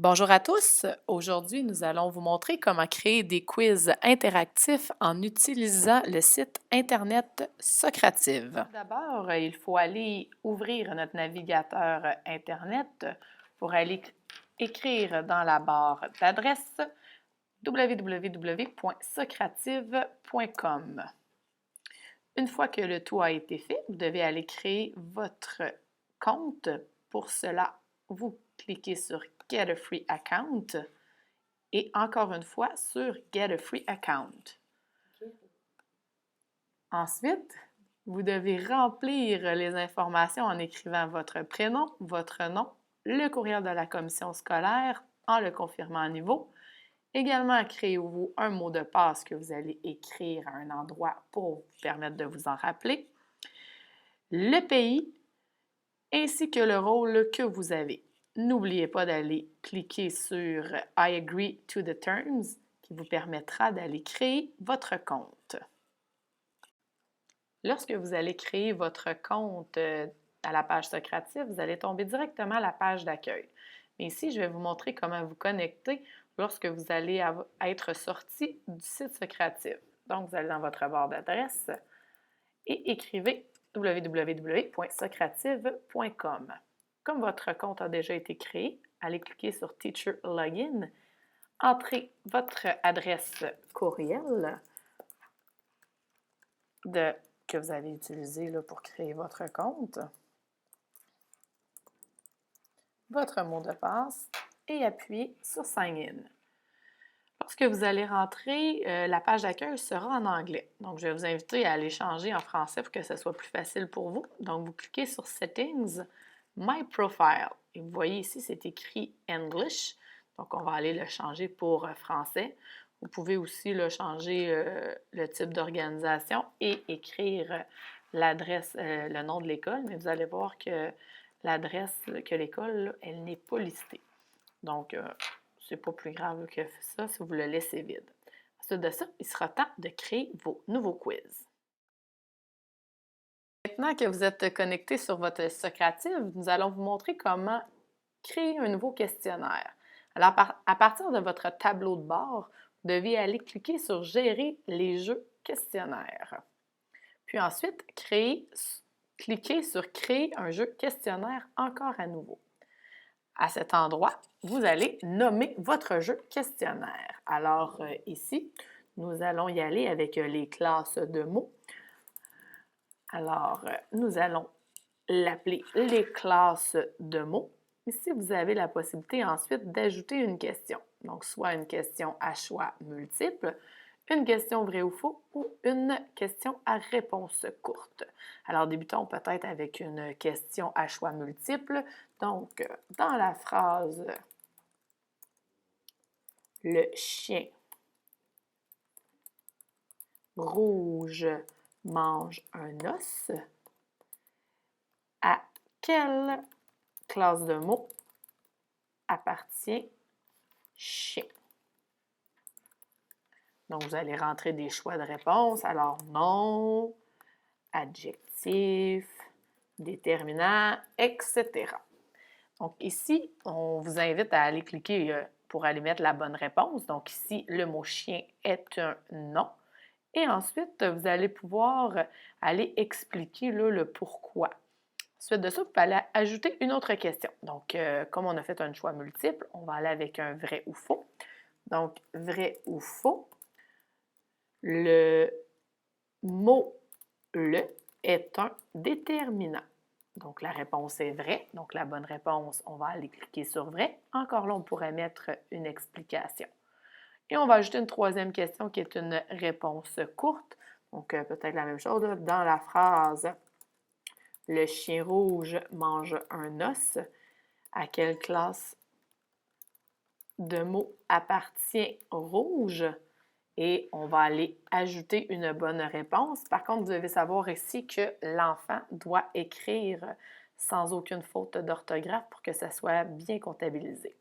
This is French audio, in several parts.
Bonjour à tous. Aujourd'hui, nous allons vous montrer comment créer des quiz interactifs en utilisant le site Internet Socrative. D'abord, il faut aller ouvrir notre navigateur Internet pour aller écrire dans la barre d'adresse www.socrative.com. Une fois que le tout a été fait, vous devez aller créer votre compte. Pour cela, vous cliquez sur Get a Free Account et encore une fois sur Get a Free Account. Ensuite, vous devez remplir les informations en écrivant votre prénom, votre nom, le courriel de la commission scolaire en le confirmant à niveau. Également, créez-vous un mot de passe que vous allez écrire à un endroit pour vous permettre de vous en rappeler, le pays ainsi que le rôle que vous avez. N'oubliez pas d'aller cliquer sur I agree to the terms qui vous permettra d'aller créer votre compte. Lorsque vous allez créer votre compte à la page Socrative, vous allez tomber directement à la page d'accueil. Mais ici, je vais vous montrer comment vous connecter lorsque vous allez être sorti du site Socrative. Donc, vous allez dans votre barre d'adresse et écrivez www.socrative.com. Comme votre compte a déjà été créé, allez cliquer sur Teacher Login, entrez votre adresse courriel que vous avez utilisée pour créer votre compte, votre mot de passe et appuyez sur Sign In. Lorsque vous allez rentrer, la page d'accueil sera en anglais. Donc, je vais vous inviter à aller changer en français pour que ce soit plus facile pour vous. Donc, vous cliquez sur Settings, My Profile. Et vous voyez ici, c'est écrit English. Donc, on va aller le changer pour français. Vous pouvez aussi changer le type d'organisation et écrire l'adresse, le nom de l'école. Mais vous allez voir que l'adresse que l'école, elle n'est pas listée. Donc, c'est pas plus grave que ça si vous le laissez vide. Ensuite de ça, il sera temps de créer vos nouveaux quiz. Maintenant que vous êtes connecté sur votre Socrative, nous allons vous montrer comment créer un nouveau questionnaire. Alors, à partir de votre tableau de bord, vous devez aller cliquer sur Gérer les jeux questionnaires. Puis ensuite, cliquez sur Créer un jeu questionnaire encore à nouveau. À cet endroit, vous allez nommer votre jeu questionnaire. Alors ici, nous allons y aller avec les classes de mots. Alors, nous allons l'appeler les classes de mots. Ici, vous avez la possibilité ensuite d'ajouter une question. Donc, soit une question à choix multiple, une question vrai ou faux ou une question à réponse courte. Alors, débutons peut-être avec une question à choix multiple. Donc, dans la phrase « Le chien rouge mange un os », à quelle classe de mots appartient chien? Donc, vous allez rentrer des choix de réponse. Alors, nom, adjectif, déterminant, etc. Donc, ici, on vous invite à aller cliquer pour aller mettre la bonne réponse. Donc, ici, le mot chien est un nom. Et ensuite, vous allez pouvoir aller expliquer le pourquoi. Ensuite de ça, vous pouvez aller ajouter une autre question. Donc, comme on a fait un choix multiple, on va aller avec un vrai ou faux. Donc, vrai ou faux, le mot « le » est un déterminant. Donc, la réponse est vraie. Donc, la bonne réponse, on va aller cliquer sur vrai. Encore là, on pourrait mettre une explication. Et on va ajouter une troisième question qui est une réponse courte. Donc, peut-être la même chose. Dans la phrase « Le chien rouge mange un os », à quelle classe de mots appartient rouge? Et on va aller ajouter une bonne réponse. Par contre, vous devez savoir ici que l'enfant doit écrire sans aucune faute d'orthographe pour que ça soit bien comptabilisé.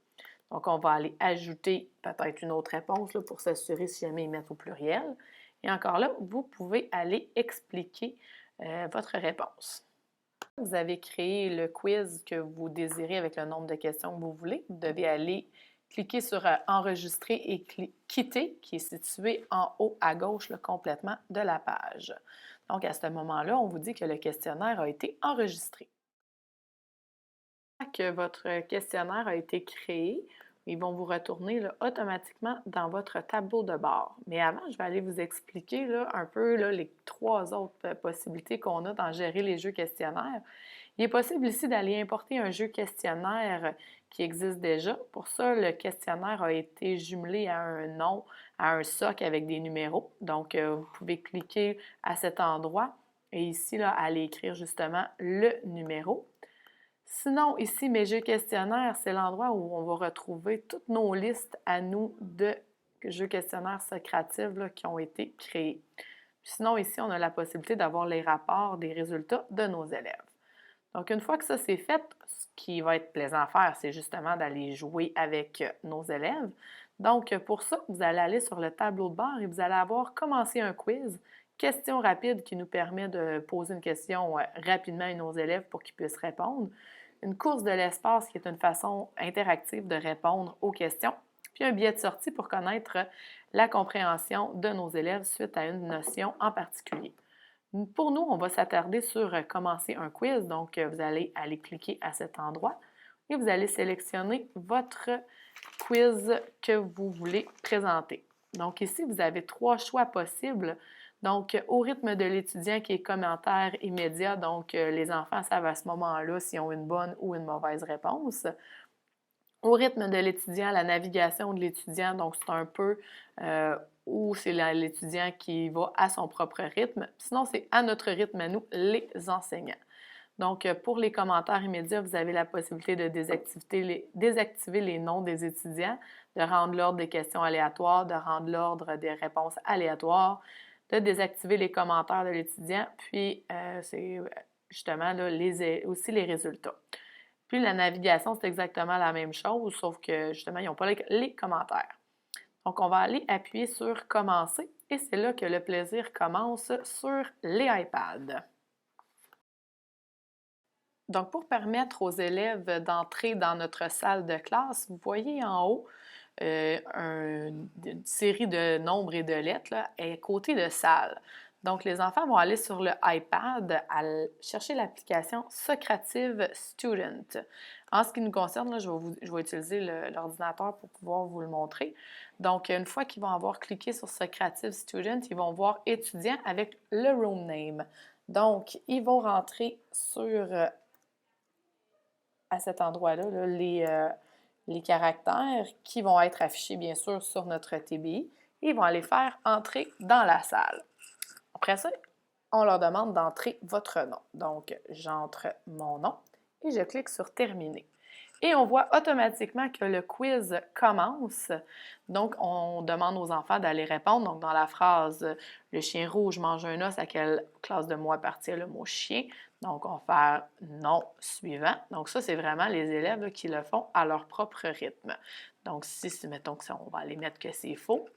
Donc, on va aller ajouter peut-être une autre réponse pour s'assurer si jamais ils mettent au pluriel. Et encore là, vous pouvez aller expliquer votre réponse. Vous avez créé le quiz que vous désirez avec le nombre de questions que vous voulez. Vous devez aller cliquez sur Enregistrer et quitter, qui est situé en haut à gauche là, complètement de la page. Donc, à ce moment-là, on vous dit que le questionnaire a été enregistré. Que votre questionnaire a été créé, ils vont vous retourner là, automatiquement dans votre tableau de bord. Mais avant, je vais aller vous expliquer là, un peu là, les 3 autres possibilités qu'on a dans gérer les jeux questionnaires. Il est possible ici d'aller importer un jeu questionnaire qui existe déjà. Pour ça, le questionnaire a été jumelé à un nom, à un socle avec des numéros. Donc, vous pouvez cliquer à cet endroit et ici, là, aller écrire justement le numéro. Sinon, ici, mes jeux questionnaires, c'est l'endroit où on va retrouver toutes nos listes à nous de jeux questionnaires socratifs là, qui ont été créés. Sinon, ici, on a la possibilité d'avoir les rapports des résultats de nos élèves. Donc, une fois que ça c'est fait, ce qui va être plaisant à faire, c'est justement d'aller jouer avec nos élèves. Donc, pour ça, vous allez aller sur le tableau de bord et vous allez avoir commencé un quiz, question rapide qui nous permet de poser une question rapidement à nos élèves pour qu'ils puissent répondre. Une course de l'espace qui est une façon interactive de répondre aux questions. Puis un billet de sortie pour connaître la compréhension de nos élèves suite à une notion en particulier. Pour nous, on va s'attarder sur commencer un quiz. Donc, vous allez aller cliquer à cet endroit et vous allez sélectionner votre quiz que vous voulez présenter. Donc, ici, vous avez 3 choix possibles. Donc, au rythme de l'étudiant qui est commentaire immédiat, donc les enfants savent à ce moment-là s'ils ont une bonne ou une mauvaise réponse. Au rythme de l'étudiant, la navigation de l'étudiant, donc c'est un peu où c'est l'étudiant qui va à son propre rythme. Sinon, c'est à notre rythme à nous, les enseignants. Donc, pour les commentaires immédiats, vous avez la possibilité de désactiver les noms des étudiants, de rendre l'ordre des questions aléatoires, de rendre l'ordre des réponses aléatoires, de désactiver les commentaires de l'étudiant, puis c'est justement là, aussi les résultats. Puis la navigation, c'est exactement la même chose, sauf que justement, ils n'ont pas les commentaires. Donc, on va aller appuyer sur Commencer et c'est là que le plaisir commence sur les iPads. Donc, pour permettre aux élèves d'entrer dans notre salle de classe, vous voyez en haut une série de nombres et de lettres là, à côté de salle. Donc, les enfants vont aller sur le iPad à chercher l'application Socrative Student. En ce qui nous concerne, là, je vais utiliser l'ordinateur pour pouvoir vous le montrer. Donc, une fois qu'ils vont avoir cliqué sur Socrative Student, ils vont voir étudiant avec le room name. Donc, ils vont rentrer sur à cet endroit-là, là, les caractères qui vont être affichés, bien sûr, sur notre TBI et ils vont aller faire entrer dans la salle. Après ça, on leur demande d'entrer votre nom. Donc, j'entre mon nom et je clique sur Terminer. Et on voit automatiquement que le quiz commence. Donc, on demande aux enfants d'aller répondre. Donc, dans la phrase « Le chien rouge mange un os », à quelle classe de mots appartient le mot « chien ». Donc, on va faire « Non » suivant. Donc, ça, c'est vraiment les élèves là, qui le font à leur propre rythme. Donc, si mettons que on va aller mettre que c'est faux.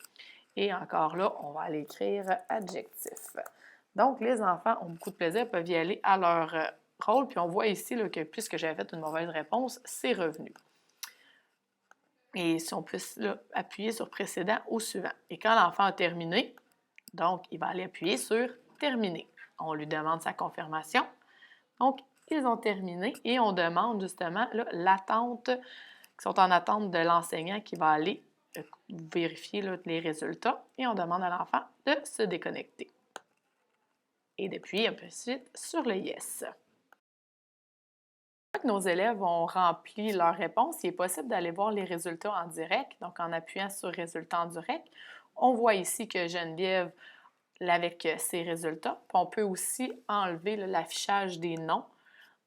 Et encore là, on va aller écrire « Adjectif ». Donc, les enfants ont beaucoup de plaisir, peuvent y aller à leur rôle. Puis on voit ici là, que puisque j'avais fait une mauvaise réponse, c'est revenu. Et si on peut là, appuyer sur précédent ou suivant. Et quand l'enfant a terminé, donc il va aller appuyer sur terminer. On lui demande sa confirmation. Donc, ils ont terminé et on demande justement l'attente, qui sont en attente de l'enseignant qui va aller vérifier là, les résultats et on demande à l'enfant de se déconnecter. Et depuis, un peu suite sur le Yes. Une fois que nos élèves ont rempli leurs réponses, il est possible d'aller voir les résultats en direct. Donc, en appuyant sur Résultats en direct, on voit ici que Geneviève, avec ses résultats. Puis on peut aussi enlever l'affichage des noms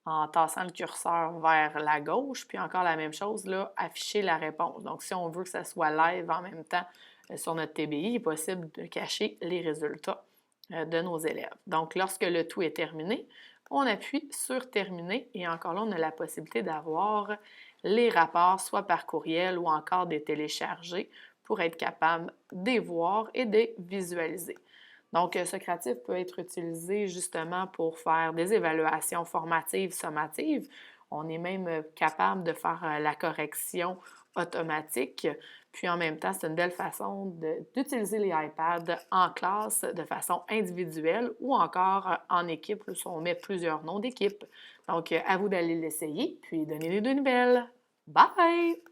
en tassant le curseur vers la gauche. Puis encore la même chose, là, afficher la réponse. Donc, si on veut que ça soit live en même temps sur notre TBI, il est possible de cacher les résultats de nos élèves. Donc, lorsque le tout est terminé, on appuie sur Terminer et encore là, on a la possibilité d'avoir les rapports, soit par courriel ou encore des téléchargés pour être capable de les voir et de les visualiser. Donc, Socrative peut être utilisé justement pour faire des évaluations formatives, sommatives. On est même capable de faire la correction automatique. Puis en même temps, c'est une belle façon d'utiliser les iPads en classe de façon individuelle ou encore en équipe, si on met plusieurs noms d'équipe. Donc, à vous d'aller l'essayer, puis donnez-les des nouvelles. Bye!